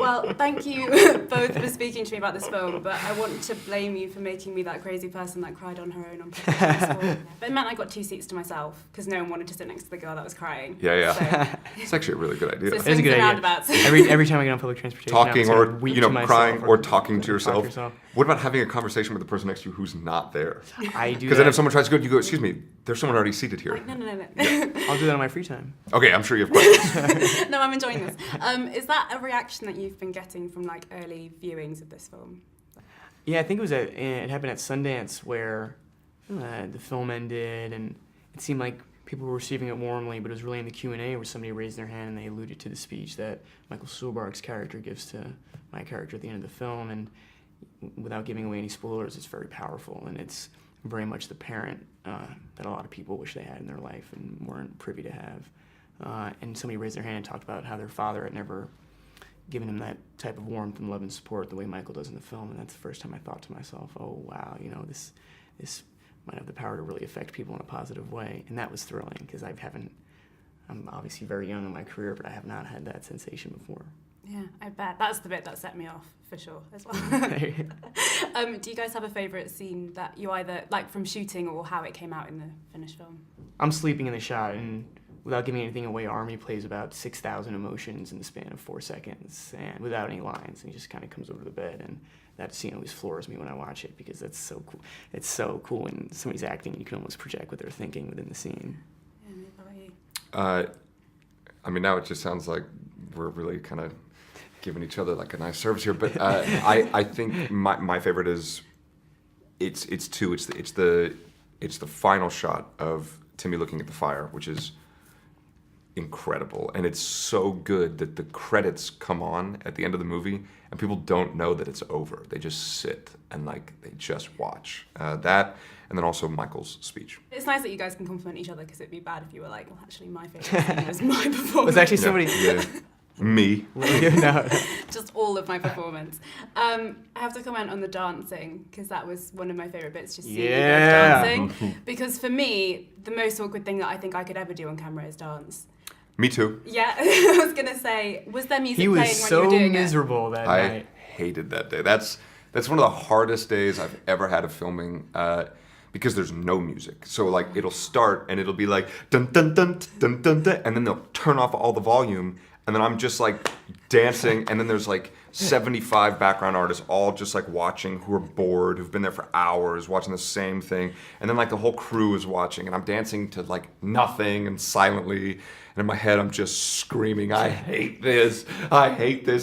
Well, thank you both for speaking to me about this film, but I want to blame you for making me that crazy person that cried on her own on public. But it meant I got 2 seats to myself, because no one wanted to sit next to the girl that was crying. Yeah. So, It's actually a really good idea. so It's a good idea. Every time I get on public transportation, Talking I or, would weep to myself crying or talking to talk yourself. What about having a conversation with the person next to you who's not there? I do Because then that. if someone tries to go, you go, excuse me, there's someone already seated here. No. I'll do that on my free time. Okay, I'm sure you have questions. No, I'm enjoying this. Is that a reaction that you've been getting from like early viewings of this film? Yeah, I think it happened at Sundance where the film ended, and it seemed like people were receiving it warmly, but it was really in the Q&A where somebody raised their hand and they alluded to the speech that Michael Stuhlbarg's character gives to my character at the end of the film, and without giving away any spoilers, it's very powerful, and it's very much the parent that a lot of people wish they had in their life and weren't privy to have. And somebody raised their hand and talked about how their father had never given him that type of warmth and love and support the way Michael does in the film, and that's the first time I thought to myself, oh wow, you know, this might have the power to really affect people in a positive way, and that was thrilling because I'm obviously very young in my career, but I have not had that sensation before. Yeah, I bet. That's the bit that set me off, for sure, as well. Do you guys have a favourite scene that you either, like from shooting or how it came out in the finished film? I'm sleeping in the shot, and without giving anything away, Armie plays about 6,000 emotions in the span of 4 seconds, and without any lines, and he just kind of comes over to the bed, and that scene always floors me when I watch it, because that's so cool. It's so cool when somebody's acting, and you can almost project what they're thinking within the scene. Yeah, how about you? I mean, now it just sounds like we're really kind of giving each other like a nice service here, but I think my favorite is it's the final shot of Timmy looking at the fire, which is incredible, and it's so good that the credits come on at the end of the movie and people don't know that it's over. They just sit and like they just watch that, and then also Michael's speech. It's nice that you guys can compliment each other, because it'd be bad if you were like, well, actually my favourite scene was my performance. Was actually somebody... Yeah. Me. No. Just all of my performance. I have to comment on the dancing, because that was one of my favourite bits, just seeing you guys dancing. Because for me, the most awkward thing that I think I could ever do on camera is dance. Me too. Yeah, I was going to say, was there music playing when you were doing it? He was so miserable that night. I hated that day. That's one of the hardest days I've ever had of filming, because there's no music. So like it'll start and it'll be like dun dun dun dun dun dun, and then they'll turn off all the volume, and then I'm just like dancing, and then there's like 75 background artists all just like watching, who are bored, who've been there for hours watching the same thing, and then like the whole crew is watching, and I'm dancing to like nothing and silently, and in my head I'm just screaming, I hate this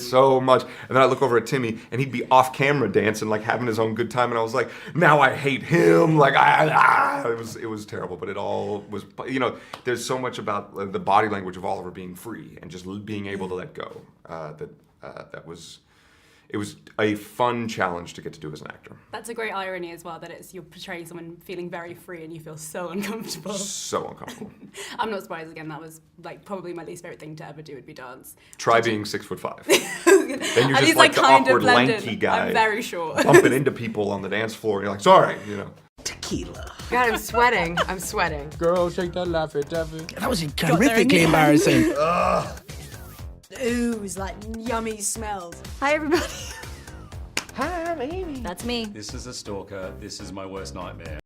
so much. And then I look over at Timmy, and he'd be off camera dancing, like having his own good time, and I was like, now I hate him, like it was terrible. But it all was, you know, there's so much about the body language of Oliver being free and just being able to let go, it was a fun challenge to get to do as an actor. That's a great irony as well, that it's you're portraying someone feeling very free and you feel so uncomfortable. So uncomfortable. I'm not surprised. Again, that was like probably my least favorite thing to ever do would be dance. Try being 6'5". Then you're At just least like I the kind of awkward blend lanky in. guy. I'm very short. Bumping into people on the dance floor, and you're like, sorry, you know. Tequila. God, I'm sweating. I'm sweating. Girl, shake that Laffy Taffy. That was horrifically embarrassing. Ooze, like yummy smells. Hi, everybody. Hi, baby. That's me. This is a stalker. This is my worst nightmare.